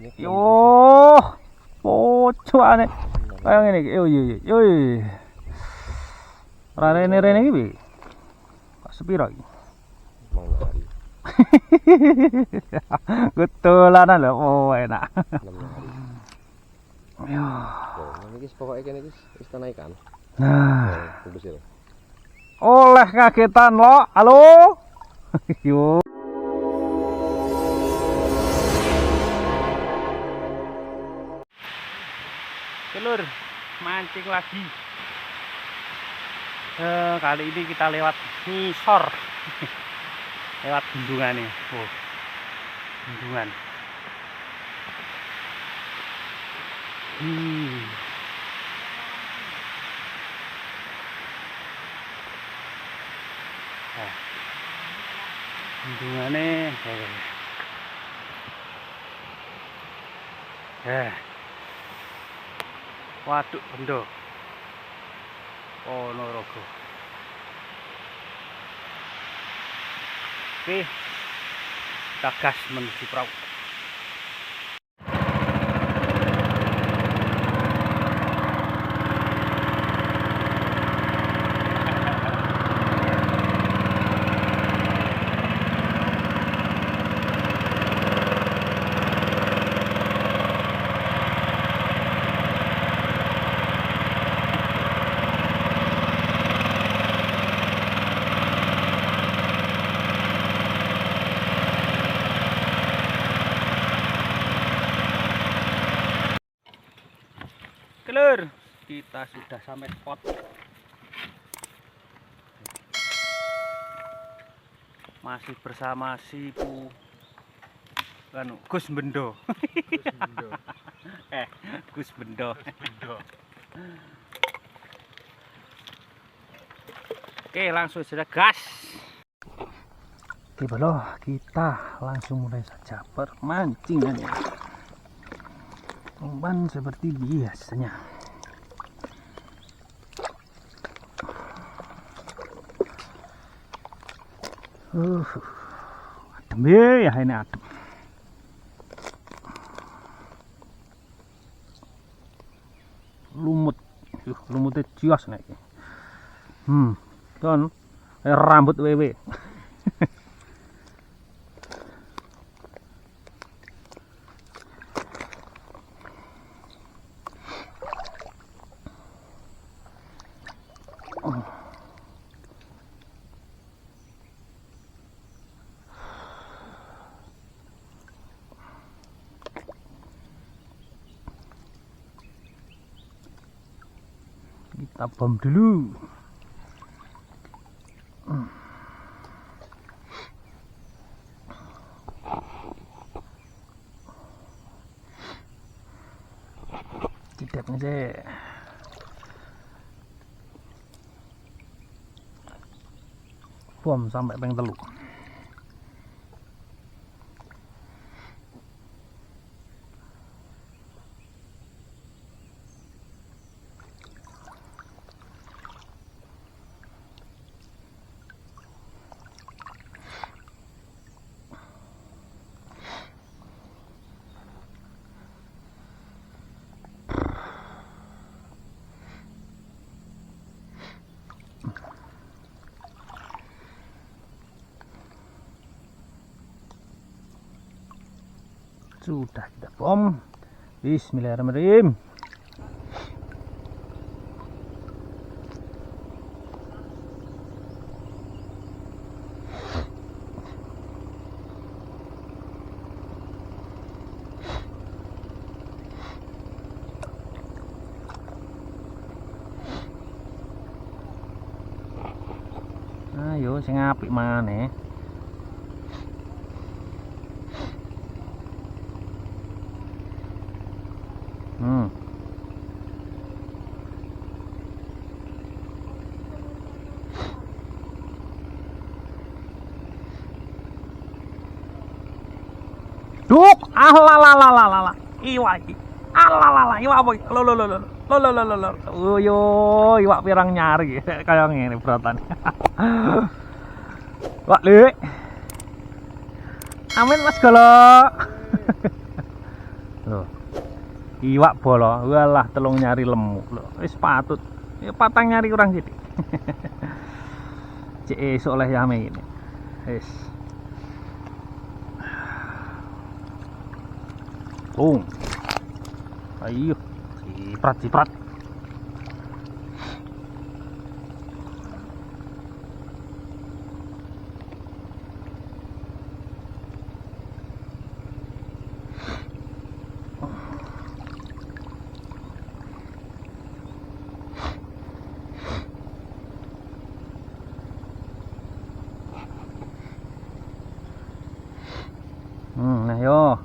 Yo, pocuane. Kayak ngene iki. Yo. Rene iki piye? Kok sepiro iki? Mau hari. Gutulanan lho, oh enak. 6 hari. Yo. Oh, ini pokoknya kene iki wis naikan. Nah, Bagus ya. oleh kagetan lo. Halo. Yo. Telur mancing lagi. Kali ini kita lewat ngisor. Lewat bendungan nih. Oh. Bendungan. Bendungannya Waduk Bendo Ponorogo. Oke, kita gas menuju perahu. Telur, kita sudah sampai spot. Masih bersama si Gus Bendo. Gus Bendo. Oke, langsung saja gas. Oke, bro, kita langsung mulai saja permancingan ya. Umpan seperti biasanya. Adem ya ini adem. Lumut, lumutnya jios nih. Don, rambut wewe. Kita bom dulu. Tidak nih. Bom sampai peng telu. Sudah kita bom. Bismillahirrahmanirrahim. Ayo sing apik maneh. Duk, alalalalalala. Iwak iki. Alalala, iwak apa iki? Lo. Yo, iwak pirang nyari kaya ngene brotane. Wak le. Amin Mas Golo. Loh. Iwak bolo. Walah telung nyari lemu. Loh, wis patut. Ya patang nyari kurang sithik. Cek esuk oleh yame ini. Wis. Ayo. Ciprat. Nah yo.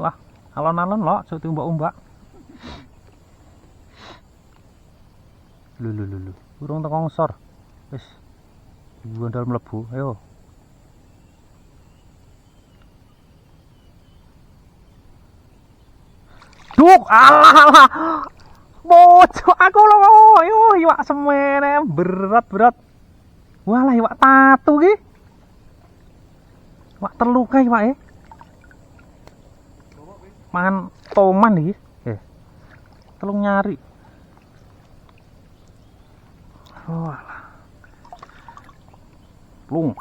Wah, alon-alon lo, sok umbak-umbak. Lho. Burung teko ngesor. Wis. Gondal mlebu, ayo. Duk, alah. Bocok aku lho. Yo, iwak semene berat. Walah iwak tatu ki. Iwak terluka iwak mangan toman iki. Telung nyari. Walah. Plung.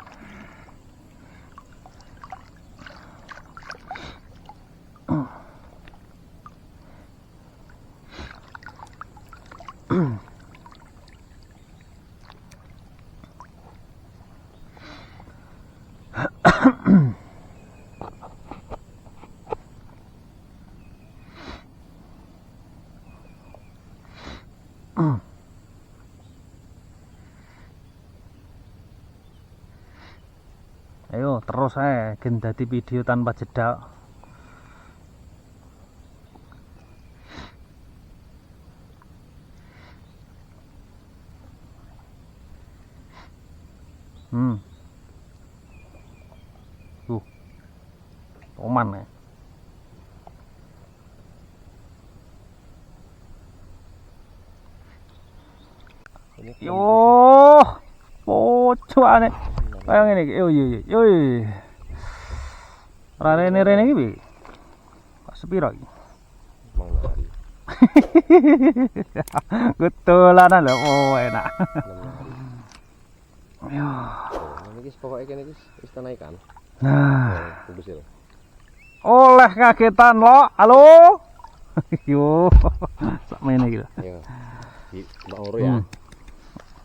Ayo terus gen dadi video tanpa jeda. Toman ya. Yo, pocoane. Kayak ngene iki. Yo. Ora rene iki piye? Kok sepiro iki? Mang nyari. Gutulanan lho, oh enak. 6 hari. Yo. Iki pokoke kene iki wis tanah ikan. Nah, Kubusil. oleh kagetan lo. Halo. Yo. Sak mene iki lho. Iya. Di Mbak Oro ya.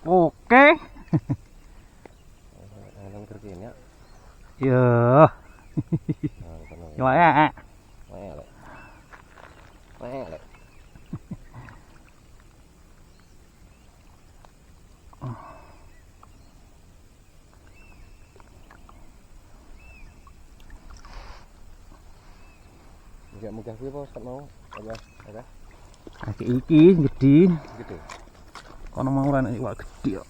Oke. Alam kerjaan ya. Yo. Yo ya. Lek. Enggak mudah kuwi apa Ustaz mau? Ada? Kaki iki gede. Gitu. Kono mau ora nek iwak gede kok.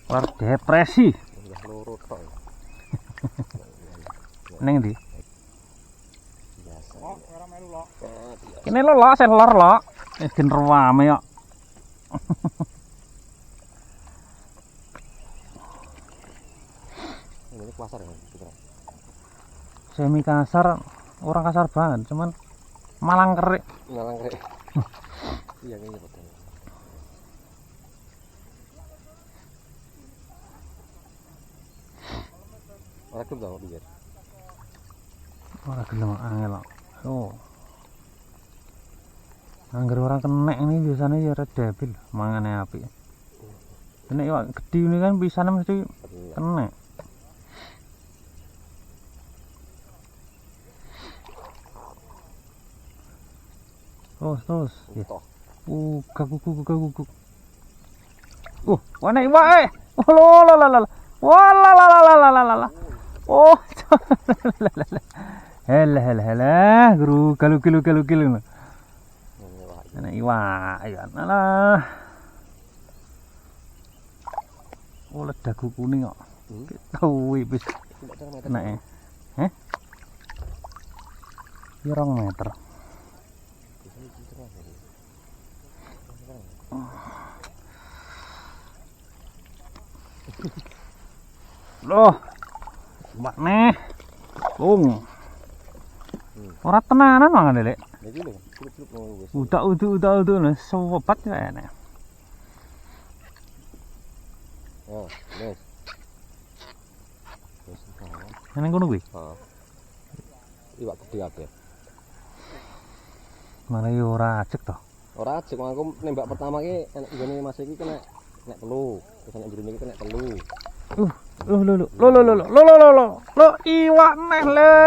War depresi. Udah loro tok. Ning ndi? Biasa. Oh, ora melu lo. Kene lo selor lo. Wis gen rame kok. Ini kasar ya, Putra. Semi kasar, orang kasar banget, cuman malang kerik. Ngalang rek. Iya kayaknya betul. Ora gelem dong biar. Ora gelem angel kok. Oh. Angger orang kenek ini biasanya ya red debil, mangane apik. Nek iwak gede ini kan bisane mesti kenek. Terus. Ya. Guguk. Wana iwak. Oh lo. Walah. la. Oh. Helah, guru kalau kilo. Ana iwak, ya alah. Oh, dagu kuning kok. Tahu wis. Nek. Heh? 2 meter. Loh. Mbak neh. Lung. Ora tenanan mangan Lek. Iki lho, celup-celup ngono wis. Udah nah sobat ya enak. Oh, wis. Wis ta. Nang kono kuwi. Heeh. Iwak gede kabeh. Malah yo ora ajek to. Ora ajek aku nembak pertama ki enek nggone Mas iki kena nek telu. Terus nek jero niki kena telu. Lo iwak neh le,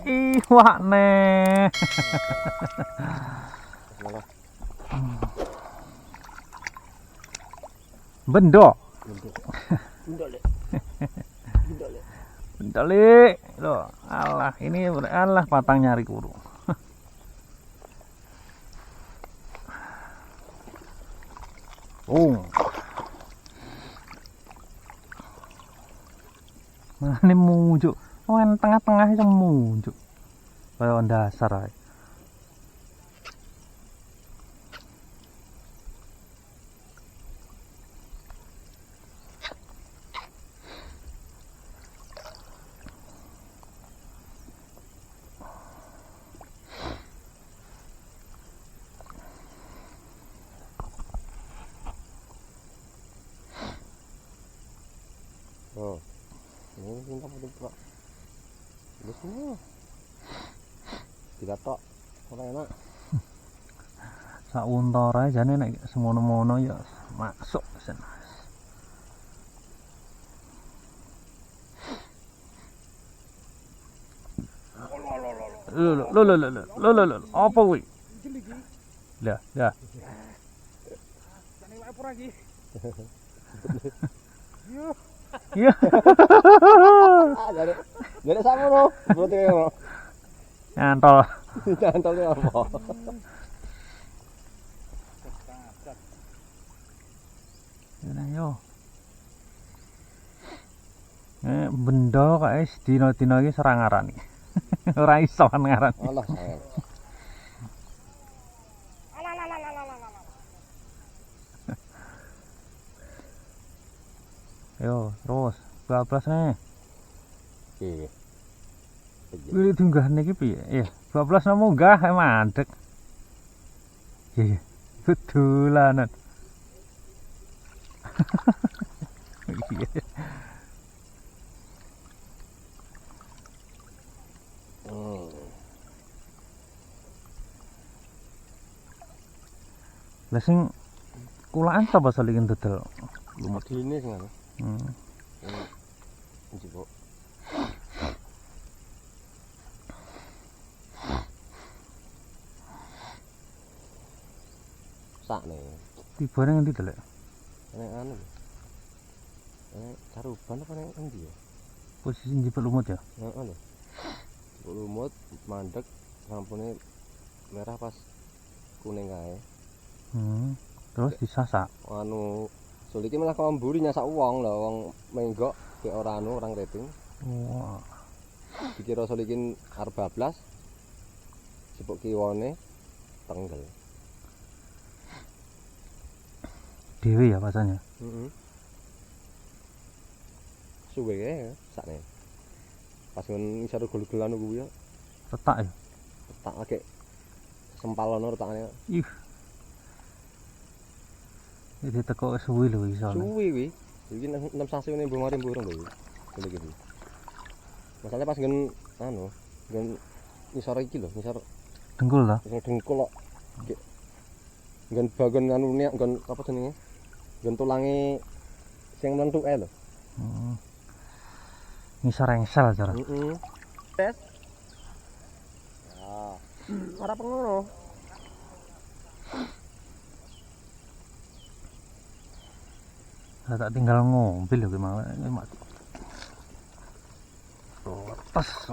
iwak neh. Malah Bendo. Bendole. Bendole. Loh, alah ini alah patang nyari kuru. Mana muncul? Oh, yang tengah-tengah itu muncul. Kayak dasar ae. Oh. Ini pinta padha Pak. Wis semua. Digatok. Ora enak. Sak untor ae jane nek semono-mono ya masuk sen. Lo, apa kuwi? Lah. Jane wae pura iki. Iya. Jadi sama lo, berarti ngono. Nyantol. Cantolnya apa? Ya yo. Benda kae dina-dina iki serang ngarani. Ora iso ngarani. Allah sayang. Yo, terus 12 nih. Oke. Pilih tunggah niki piye? Iya, 12 nang munggah mandek. Iya, betulanan. Iya. Lah sing kulaan sapa saling dodol? Lumut ini sing ngono. Njupuk. Sak nih. Tibane ngendi to, Lek? Nek anu. Nek caruban apa nek endi ya? Posisi njipuk lumut ya? Heeh lho. Njupuk lumut mandek rampune merah pas kuning kae. Terus disasak. Anu sulike malah kok mburi nyasak wong lho, wong menggok ke ora anu orang rating. Wah. Dikira sulikin arep bablas. Sipuk kiwone tenggel. Dewe ya pasanya. Suwe kae sakne. Pas ngen isar gol-golan kuwi ya. Retak ya. Tak agek sempalono retakane. Ih. Iki teko suwi lho iso. Suwe kuwi. Iki 6 sasi ngene mbung mari mburung lho. Suwe iki. Masalahnya pas ngen anu, ngen isar iki lho, isar Dengkul ta? isar dengkul kok. Ngen bagon anu nek nggon apa jenenge? Nggon tulange sing mlentuk ae lho. Ngisor engsel cara. Tes. Ya. Ora pengono. Tak tinggal ngombil lho ki mau mati. tes.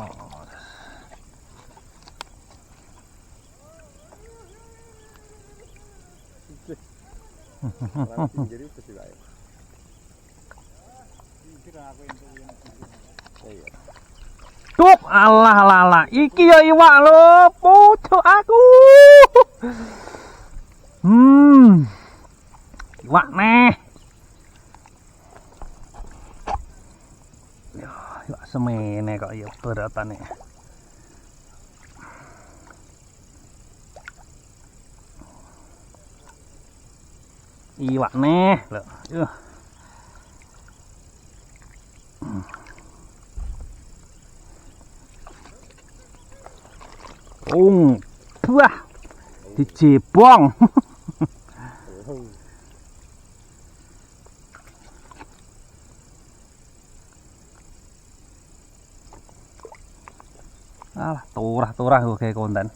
Jadi itu sih baik. Cuk, alah alah, iki ya iwak lho, pucuk aku. Iwak neh. Iwak semene kok ya beratane. Iwak neh lho. Wah, dijebong. Alah, turah-turah gue kayak konten.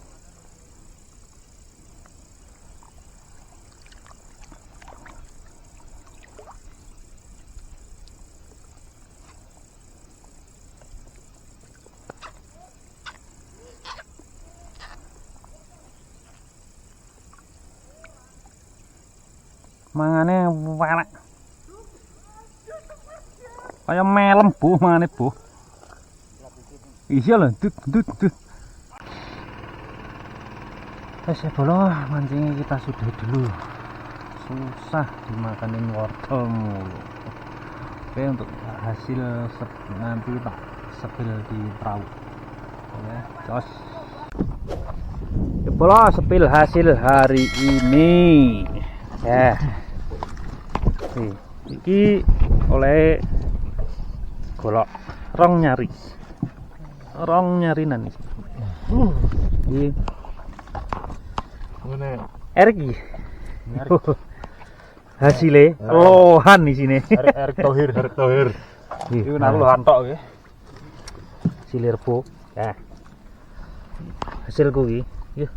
Mangane welek. Kaya melem Bu mangane Bu. Iya lho, dut. Ya boleh mancingnya kita sudah dulu. Susah dimakanin wortel mulu. Oke, untuk hasil nanti tak sepil di perahu. Oke, jos. Ya boleh sepil hasil hari ini. Ya. Iki oleh golok rong nyarinan iki. Iki ngene Erik iki. Hasilnya lohan di sini. Erik Thohir. Iku nang lohan tok iki. Silirpo. Ya. Hasil kuwi. Yuk.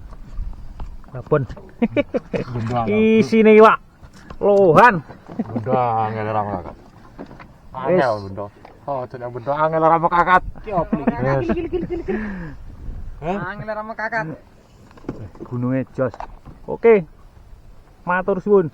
Lapon. Isine iwak. Lohan. Bunda angel ora makakat. Angel bunda. Oh, jeneng bunda angel ora makakat. Ki opo iki? Angel ora mekakat. Gunungnya jos. Oke. Matur suwun.